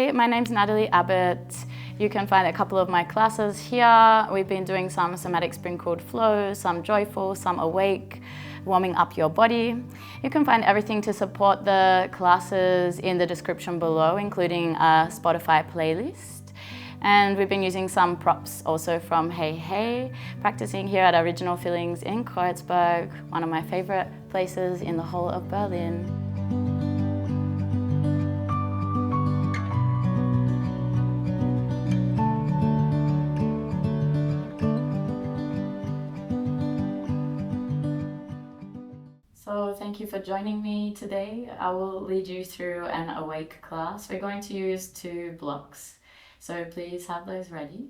Hi, my name's Natalie Abbott. You can find a couple of my classes here. We've been doing some somatic sprinkled flow, some joyful, some awake, warming up your body. You can find everything to support the classes in the description below, including a Spotify playlist. And we've been using some props also from hejhej, practicing here at Original Feelings in Kreuzberg, one of my favorite places in the whole of Berlin. So thank you for joining me today. I will lead you through an awake class. We're going to use 2 blocks. So please have those ready.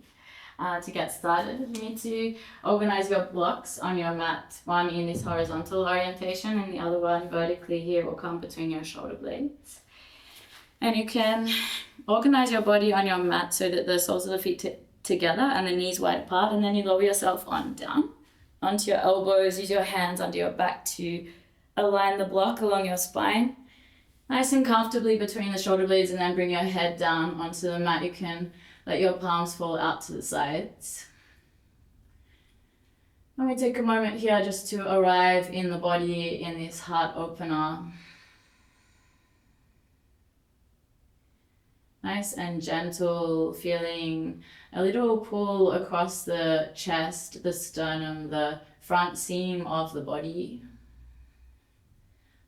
To get started, you need to organize your blocks on your mat. One in this horizontal orientation and the other one vertically here will come between your shoulder blades. And you can organize your body on your mat so that the soles of the feet together and the knees wide apart, and then you lower yourself down onto your elbows. Use your hands under your back to align the block along your spine. Nice and comfortably between the shoulder blades, and then bring your head down onto the mat. You can let your palms fall out to the sides. And we take a moment here just to arrive in the body in this heart opener. Nice and gentle, feeling a little pull across the chest, the sternum, the front seam of the body.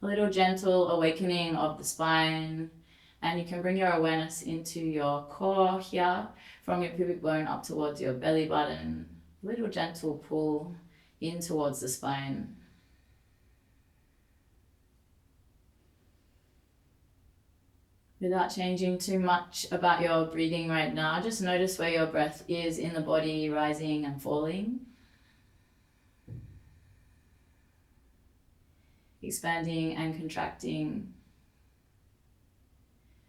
A little gentle awakening of the spine, and you can bring your awareness into your core here, from your pubic bone up towards your belly button. A little gentle pull in towards the spine. Without changing too much about your breathing right now, just notice where your breath is in the body, rising and falling. Expanding and contracting.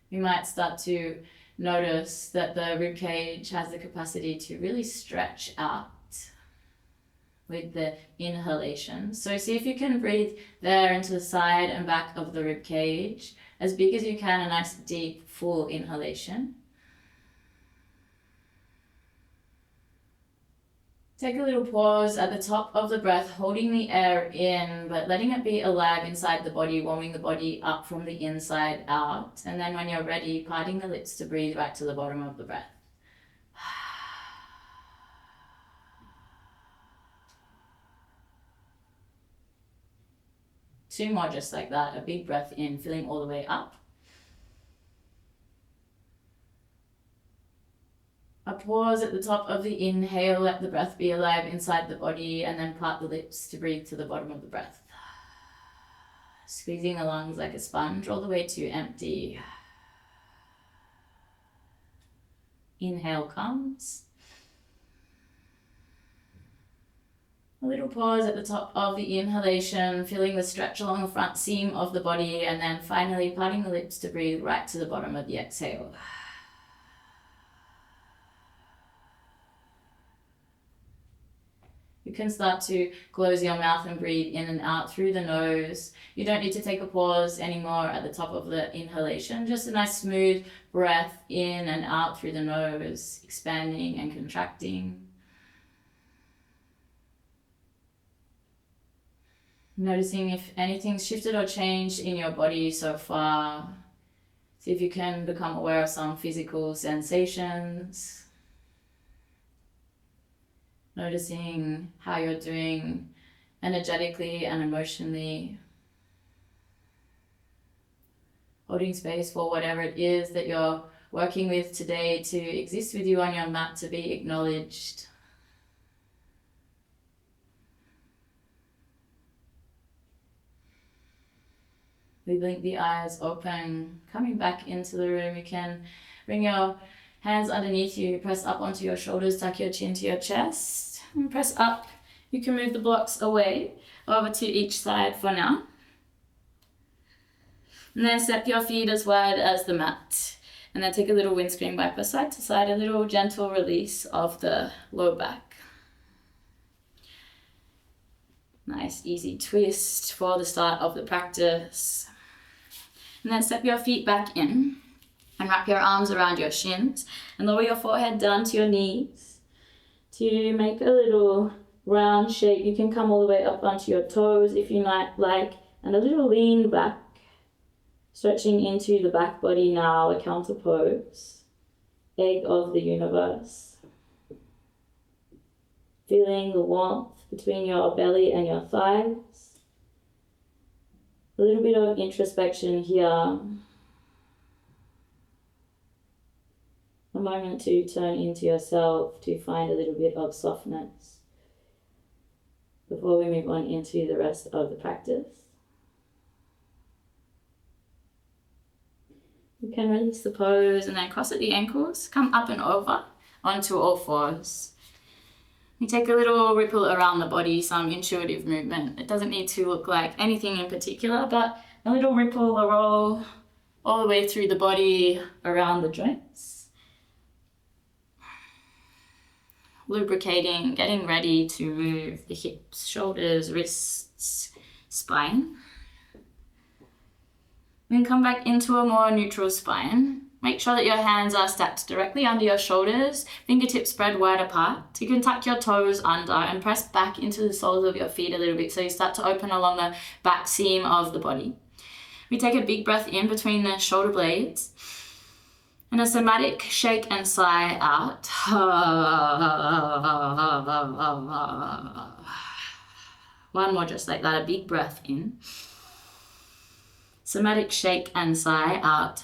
You might start to notice that the rib cage has the capacity to really stretch out with the inhalation. So see if you can breathe there into the side and back of the rib cage, as big as you can, a nice deep full inhalation. Take a little pause at the top of the breath, holding the air in, but letting it be alive inside the body, warming the body up from the inside out. And then when you're ready, parting the lips to breathe right to the bottom of the breath. Two more just like that, a big breath in, filling all the way up. A pause at the top of the inhale, let the breath be alive inside the body, and then part the lips to breathe to the bottom of the breath. Squeezing the lungs like a sponge all the way to empty. Inhale comes. A little pause at the top of the inhalation, feeling the stretch along the front seam of the body, and then finally parting the lips to breathe right to the bottom of the exhale. You can start to close your mouth and breathe in and out through the nose. You don't need to take a pause anymore at the top of the inhalation. Just a nice smooth breath in and out through the nose, expanding and contracting. Noticing if anything's shifted or changed in your body so far. See if you can become aware of some physical sensations. Noticing how you're doing energetically and emotionally. Holding space for whatever it is that you're working with today to exist with you on your mat, to be acknowledged. We blink the eyes open, coming back into the room. You can bring your hands underneath you, press up onto your shoulders, tuck your chin to your chest, and press up. You can move the blocks away, over to each side for now. And then step your feet as wide as the mat. And then take a little windscreen wiper side to side, a little gentle release of the low back. Nice easy twist for the start of the practice. And then step your feet back in. And wrap your arms around your shins and lower your forehead down to your knees to make a little round shape. You can come all the way up onto your toes if you like, and a little lean back, stretching into the back body now, a counter pose, egg of the universe. Feeling the warmth between your belly and your thighs. A little bit of introspection here. A moment to turn into yourself to find a little bit of softness before we move on into the rest of the practice. You can release the pose and then cross at the ankles, come up and over onto all fours. You take a little ripple around the body, some intuitive movement. It doesn't need to look like anything in particular, but a little ripple, a roll all the way through the body around the joints. Lubricating, getting ready to move the hips, shoulders, wrists, spine. Then come back into a more neutral spine. Make sure that your hands are stacked directly under your shoulders, fingertips spread wide apart. You can tuck your toes under and press back into the soles of your feet a little bit so you start to open along the back seam of the body. We take a big breath in between the shoulder blades. And a somatic shake and sigh out. One more just like that, a big breath in. Somatic shake and sigh out.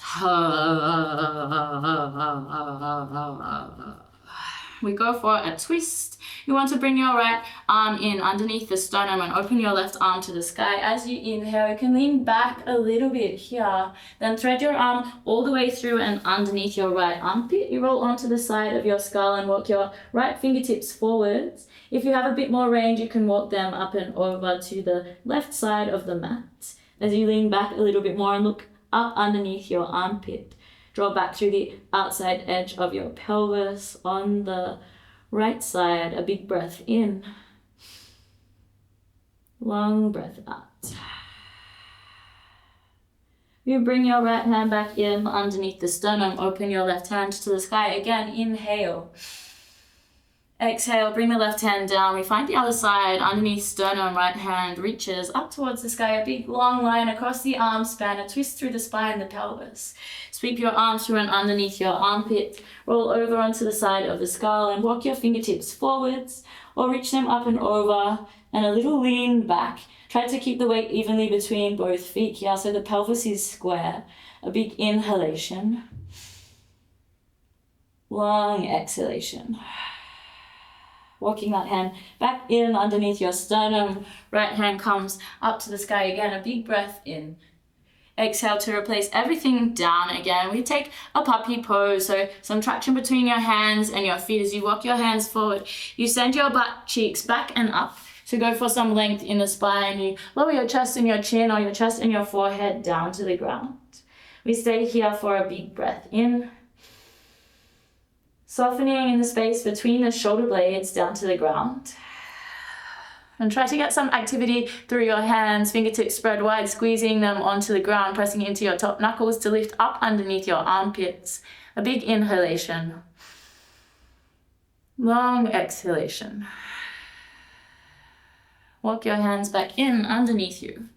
We go for a twist. You want to bring your right arm in underneath the sternum and open your left arm to the sky. As you inhale, you can lean back a little bit here. Then thread your arm all the way through and underneath your right armpit. You roll onto the side of your skull and walk your right fingertips forwards. If you have a bit more range, you can walk them up and over to the left side of the mat. As you lean back a little bit more and look up underneath your armpit. Draw back through the outside edge of your pelvis on the right side. A big breath in. Long breath out. You bring your right hand back in underneath the sternum. Open your left hand to the sky. Again, inhale. Exhale, bring the left hand down. We find the other side underneath sternum. Right hand reaches up towards the sky. A big long line across the arm span. A twist through the spine, the pelvis. Sweep your arms through and underneath your armpit. Roll over onto the side of the skull and walk your fingertips forwards or reach them up and over and a little lean back. Try to keep the weight evenly between both feet here so the pelvis is square. A big inhalation. Long exhalation. Walking that hand back in underneath your sternum. Right hand comes up to the sky again. A big breath in. Exhale to replace everything down again. We take a puppy pose, so some traction between your hands and your feet as you walk your hands forward. You send your butt cheeks back and up to go for some length in the spine. You lower your chest and your chin or your chest and your forehead down to the ground. We stay here for a big breath in. Softening in the space between the shoulder blades down to the ground. And try to get some activity through your hands, fingertips spread wide, squeezing them onto the ground, pressing into your top knuckles to lift up underneath your armpits. A big inhalation. Long exhalation. Walk your hands back in underneath you.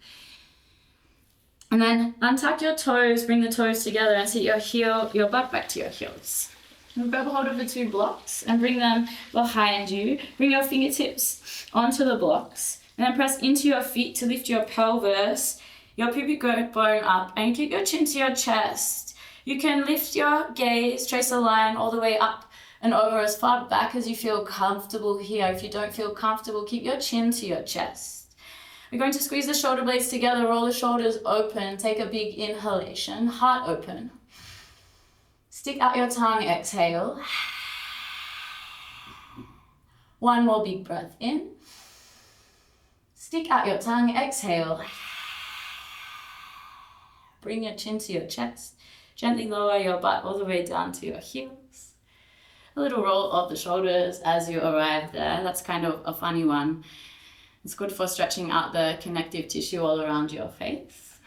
And then untuck your toes, bring the toes together and sit your butt back to your heels. And grab a hold of the two blocks and bring them behind you. Bring your fingertips onto the blocks and then press into your feet to lift your pelvis, your pubic bone up, and keep your chin to your chest. You can lift your gaze, trace a line all the way up and over as far back as you feel comfortable here. If you don't feel comfortable, keep your chin to your chest. We're going to squeeze the shoulder blades together, roll the shoulders open, take a big inhalation, heart open. Stick out your tongue, exhale. One more big breath in. Stick out your tongue, exhale. Bring your chin to your chest. Gently lower your butt all the way down to your heels. A little roll of the shoulders as you arrive there. That's kind of a funny one. It's good for stretching out the connective tissue all around your face.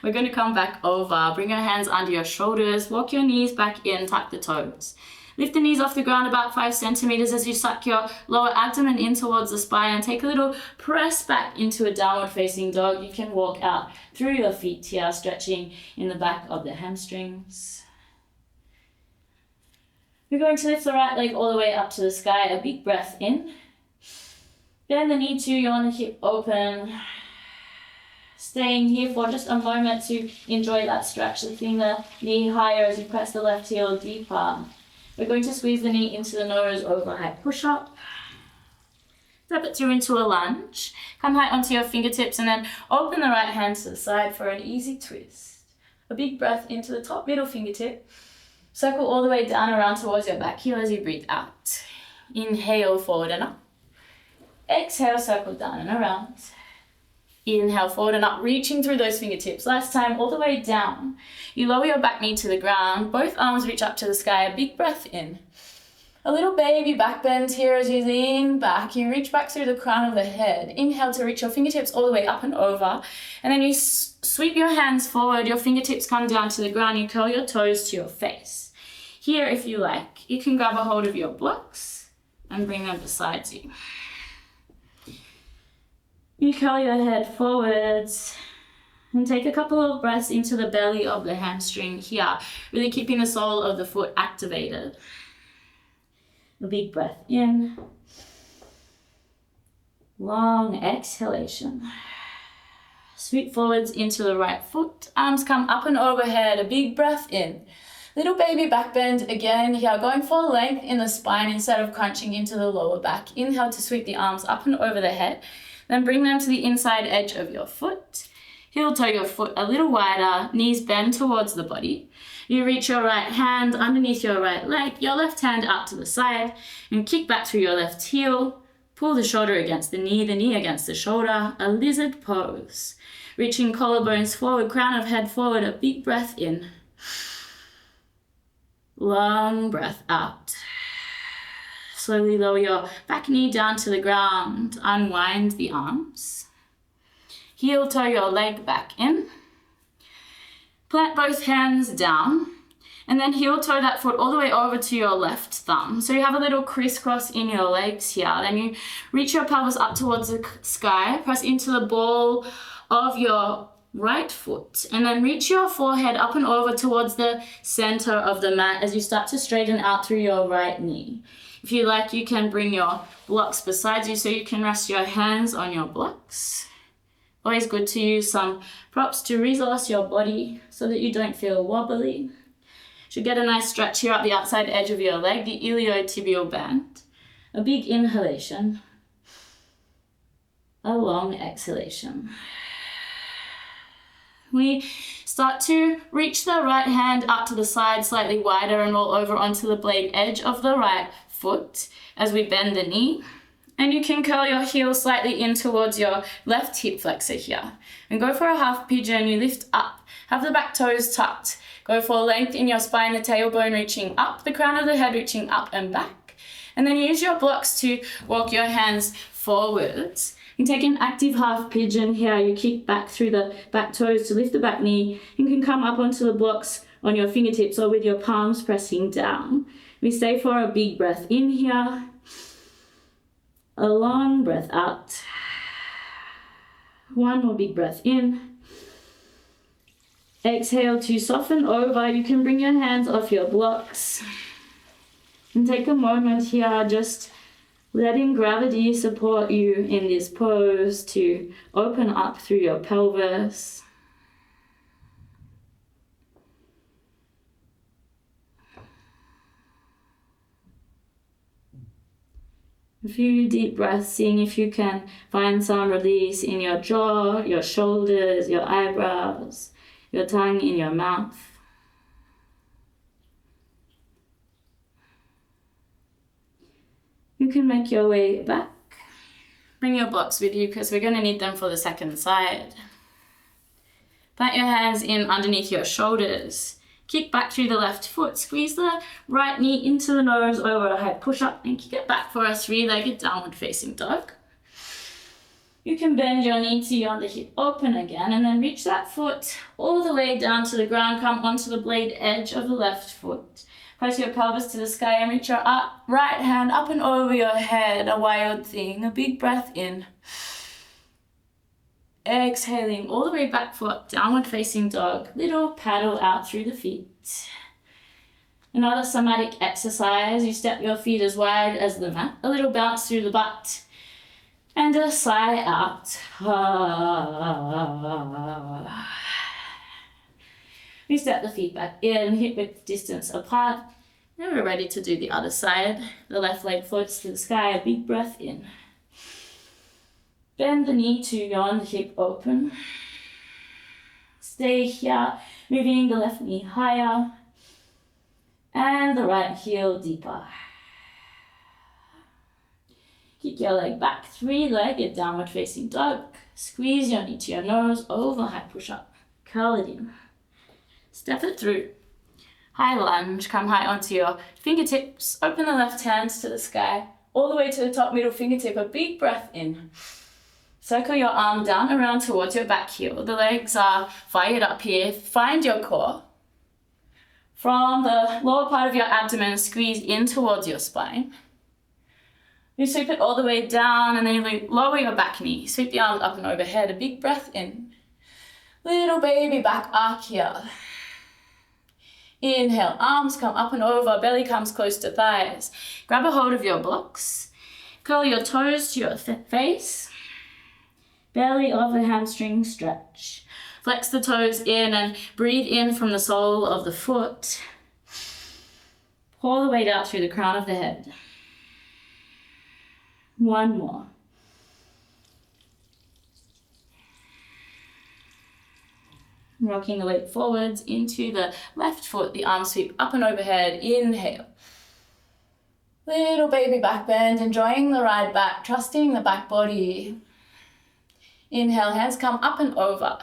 We're going to come back over. Bring your hands under your shoulders. Walk your knees back in. Tuck the toes. Lift the knees off the ground about 5 centimeters as you suck your lower abdomen in towards the spine, and take a little press back into a downward facing dog. You can walk out through your feet here, stretching in the back of the hamstrings. We're going to lift the right leg all the way up to the sky. A big breath in. Bend the knee to you on the hip open. Staying here for just a moment to enjoy that stretch, lifting the knee higher as you press the left heel deeper. We're going to squeeze the knee into the nose, overhead push-up. Step it through into a lunge. Come high onto your fingertips and then open the right hand to the side for an easy twist. A big breath into the top middle fingertip. Circle all the way down around towards your back heel as you breathe out. Inhale, forward and up. Exhale, circle down and around. Inhale, forward and up, reaching through those fingertips. Last time, all the way down. You lower your back knee to the ground. Both arms reach up to the sky. A big breath in. A little baby back bend here as you lean back. You reach back through the crown of the head. Inhale to reach your fingertips all the way up and over. And then you sweep your hands forward. Your fingertips come down to the ground. You curl your toes to your face. Here, if you like, you can grab a hold of your blocks and bring them beside you. You curl your head forwards and take a couple of breaths into the belly of the hamstring here, really keeping the sole of the foot activated. A big breath in. Long exhalation. Sweep forwards into the right foot. Arms come up and overhead. A big breath in. Little baby back bend again here, going for length in the spine instead of crunching into the lower back. Inhale to sweep the arms up and over the head. Then bring them to the inside edge of your foot. Heel toe your foot a little wider, knees bend towards the body. You reach your right hand underneath your right leg, your left hand out to the side, and kick back through your left heel. Pull the shoulder against the knee against the shoulder, a lizard pose. Reaching collarbones forward, crown of head forward, a big breath in. Long breath out. Slowly lower your back knee down to the ground. Unwind the arms. Heel toe your leg back in. Plant both hands down. And then heel toe that foot all the way over to your left thumb. So you have a little crisscross in your legs here. Then you reach your pelvis up towards the sky. Press into the ball of your right foot. And then reach your forehead up and over towards the center of the mat as you start to straighten out through your right knee. If you like, you can bring your blocks beside you so you can rest your hands on your blocks. Always good to use some props to resource your body so that you don't feel wobbly. Should get a nice stretch here up the outside edge of your leg, the iliotibial band. A big inhalation. A long exhalation. We start to reach the right hand up to the side slightly wider and roll over onto the blade edge of the right foot as we bend the knee. And you can curl your heel slightly in towards your left hip flexor here. And go for a half pigeon. You lift up. Have the back toes tucked. Go for length in your spine, the tailbone reaching up, the crown of the head reaching up and back. And then use your blocks to walk your hands forwards. You take an active half pigeon here. You kick back through the back toes to lift the back knee. You can come up onto the blocks on your fingertips or with your palms pressing down. We stay for a big breath in here. A long breath out. One more big breath in. Exhale to soften over. You can bring your hands off your blocks. And take a moment here, just letting gravity support you in this pose to open up through your pelvis. A few deep breaths, seeing if you can find some release in your jaw, your shoulders, your eyebrows, your tongue in your mouth. You can make your way back. Bring your blocks with you because we're going to need them for the second side. Plant your hands in underneath your shoulders. Kick back through the left foot. Squeeze the right knee into the nose, overhead push up, and kick it back for a three-legged downward facing dog. You can bend your knee to your the hip open again, and then reach that foot all the way down to the ground. Come onto the blade edge of the left foot. Press your pelvis to the sky and reach your right hand up and over your head. A wild thing. A big breath in. Exhaling all the way back for downward facing dog. Little paddle out through the feet. Another somatic exercise. You step your feet as wide as the mat. A little bounce through the butt. And a sigh out. We step the feet back in, hip width distance apart. Then we're ready to do the other side. The left leg floats to the sky, a big breath in. Bend the knee to yawn the hip open. Stay here, moving the left knee higher. And the right heel deeper. Kick your leg back, three-legged downward facing dog. Squeeze your knee to your nose, over high push-up. Curl it in. Step it through. High lunge, come high onto your fingertips. Open the left hands to the sky, all the way to the top middle fingertip. A big breath in. Circle your arm down around towards your back heel. The legs are fired up here. Find your core. From the lower part of your abdomen, squeeze in towards your spine. You sweep it all the way down, and then you lower your back knee. Sweep the arms up and overhead. A big breath in. Little baby back arc here. Inhale, arms come up and over, belly comes close to thighs. Grab a hold of your blocks. Curl your toes to your face. Belly over hamstring stretch. Flex the toes in and breathe in from the sole of the foot. Pour the weight out through the crown of the head. One more. Rocking the weight forwards into the left foot, the arms sweep up and overhead. Inhale. Little baby back bend, enjoying the ride back, trusting the back body. Inhale, hands come up and over.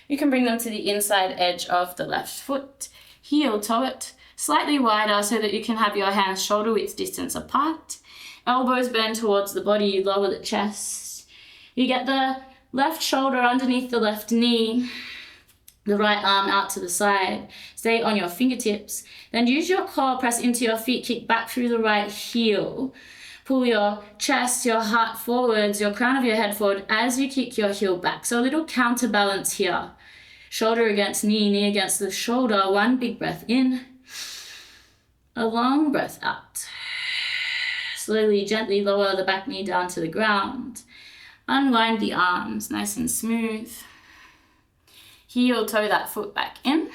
You can bring them to the inside edge of the left foot. Heel toe it slightly wider so that you can have your hands shoulder width distance apart. Elbows bend towards the body, you lower the chest. You get the left shoulder underneath the left knee, the right arm out to the side. Stay on your fingertips. Then use your core, press into your feet, kick back through the right heel. Pull your chest, your heart forwards, your crown of your head forward as you kick your heel back. So a little counterbalance here. Shoulder against knee, knee against the shoulder. One big breath in. A long breath out. Slowly, gently lower the back knee down to the ground. Unwind the arms, nice and smooth. Heel toe that foot back in.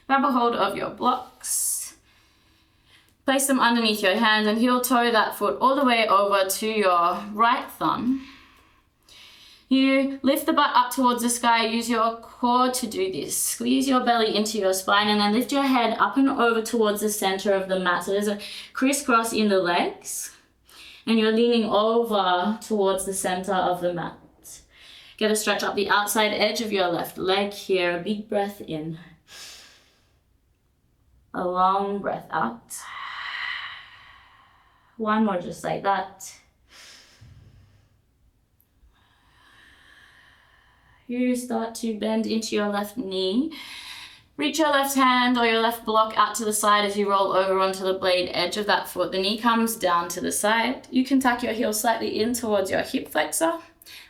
Grab a hold of your blocks. Place them underneath your hands and heel toe that foot all the way over to your right thumb. You lift the butt up towards the sky, use your core to do this. Squeeze your belly into your spine and then lift your head up and over towards the center of the mat. So there's a crisscross in the legs and you're leaning over towards the center of the mat. Get a stretch up the outside edge of your left leg here. A big breath in. A long breath out. One more just like that. You start to bend into your left knee. Reach your left hand or your left block out to the side as you roll over onto the blade edge of that foot. The knee comes down to the side. You can tuck your heel slightly in towards your hip flexor.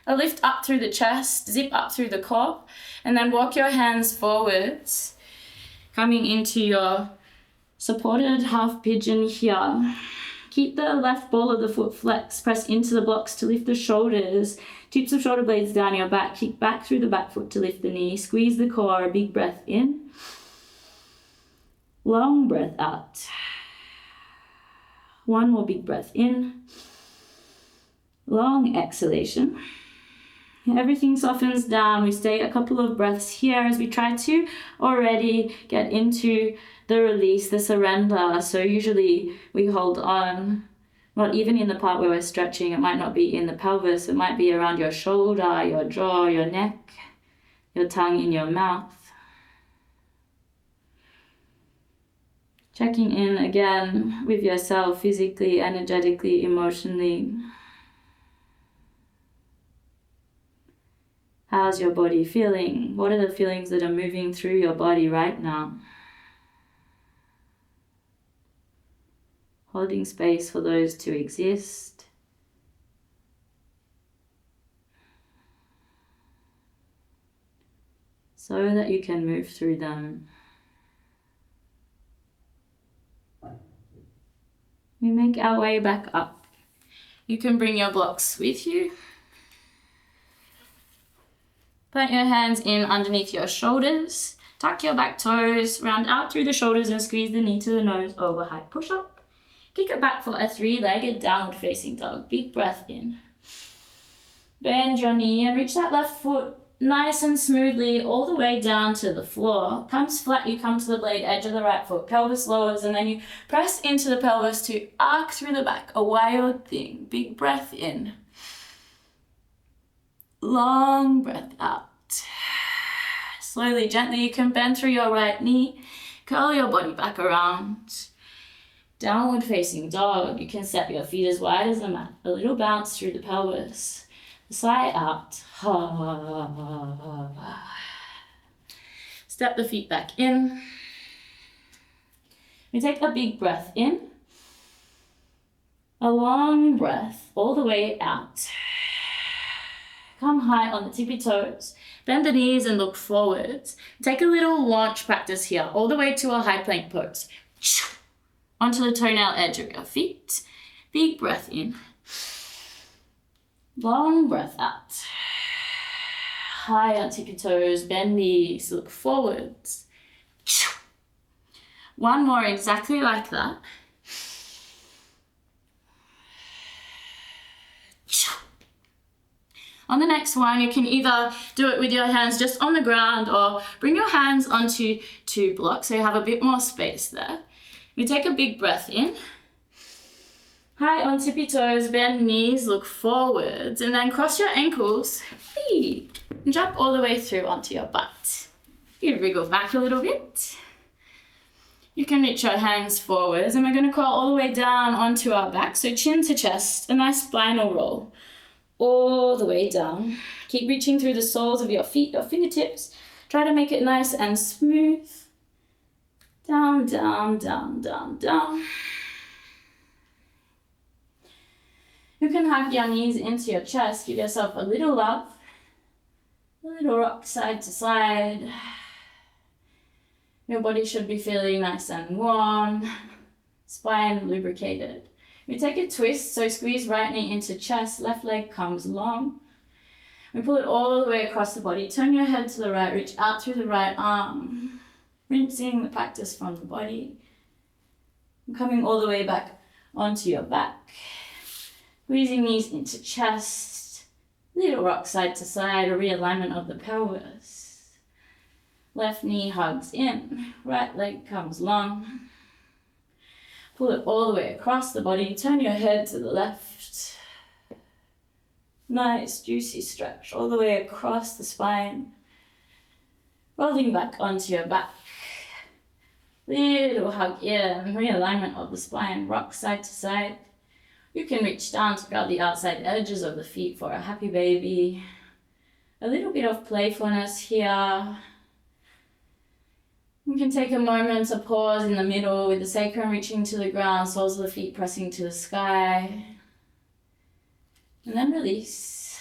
A lift up through the chest, zip up through the core, and then walk your hands forwards, coming into your supported half pigeon here. Keep the left ball of the foot flexed, press into the blocks to lift the shoulders, tips of shoulder blades down your back, kick back through the back foot to lift the knee, squeeze the core, a big breath in, long breath out. One more big breath in, long exhalation. Everything softens down. We stay a couple of breaths here as we try to already get into the release, the surrender. So usually we hold on, not even in the part where we're stretching. It might not be in the pelvis. It might be around your shoulder, your jaw, your neck, your tongue in your mouth. Checking in again with yourself physically, energetically, emotionally. How's your body feeling? What are the feelings that are moving through your body right now? Holding space for those to exist. So that you can move through them. We make our way back up. You can bring your blocks with you. Put your hands in underneath your shoulders. Tuck your back toes, round out through the shoulders and squeeze the knee to the nose, overhead push-up. Kick it back for a three-legged downward facing dog. Big breath in. Bend your knee and reach that left foot nice and smoothly all the way down to the floor. Comes flat, you come to the blade edge of the right foot. Pelvis lowers and then you press into the pelvis to arc through the back. A wild thing. Big breath in. Long breath out. Slowly, gently, you can bend through your right knee. Curl your body back around. Downward facing dog. You can step your feet as wide as the mat. A little bounce through the pelvis. Sigh out. Step the feet back in. We take a big breath in. A long breath all the way out. Come high on the tippy toes. Bend the knees and look forwards. Take a little launch practice here, all the way to a high plank pose. Onto the toenail edge of your feet. Big breath in. Long breath out. High on tippy toes, bend knees, look forwards. One more exactly like that. On the next one, you can either do it with your hands just on the ground or bring your hands onto two blocks so you have a bit more space there. You take a big breath in. High on tippy toes, bend knees, look forwards, and then cross your ankles, and jump all the way through onto your butt. You wriggle back a little bit. You can reach your hands forwards, and we're going to crawl all the way down onto our back, so chin to chest, a nice spinal roll. All the way down. Keep reaching through the soles of your feet, your fingertips. Try to make it nice and smooth. Down, down, down, down, down. You can hug your knees into your chest. Give yourself a little love. A little rock side to side. Your body should be feeling nice and warm. Spine lubricated. We take a twist, so squeeze right knee into chest, left leg comes long. We pull it all the way across the body. Turn your head to the right, reach out through the right arm. Rinsing the practice from the body. And coming all the way back onto your back. Squeezing knees into chest. Little rock side to side, a realignment of the pelvis. Left knee hugs in, right leg comes long. Pull it all the way across the body. Turn your head to the left. Nice, juicy stretch all the way across the spine. Rolling back onto your back. Little hug in, realignment of the spine, rock side to side. You can reach down to grab the outside edges of the feet for a happy baby. A little bit of playfulness here. You can take a moment to pause in the middle with the sacrum reaching to the ground, soles of the feet pressing to the sky. And then release.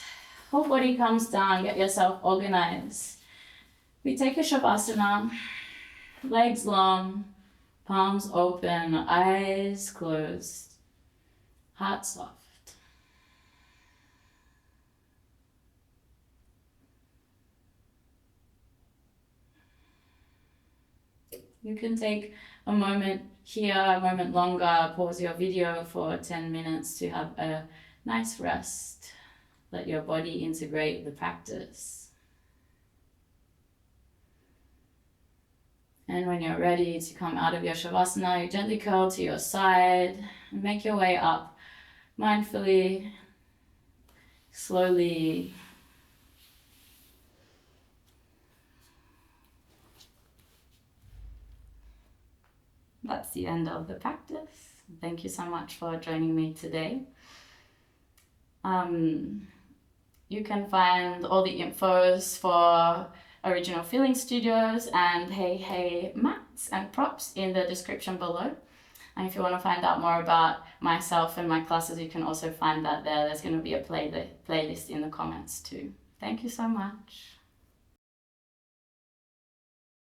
Whole body comes down, get yourself organized. We take a Savasana, legs long, palms open, eyes closed, heart soft. You can take a moment here, a moment longer, pause your video for 10 minutes to have a nice rest. Let your body integrate the practice. And when you're ready to come out of your Shavasana, you gently curl to your side and make your way up mindfully, slowly. That's the end of the practice. Thank you so much for joining me today. You can find all the infos for Original Feeling Studios and hejhej-mats and props in the description below. And if you want to find out more about myself and my classes, you can also find that there. There's going to be a playlist in the comments too. Thank you so much.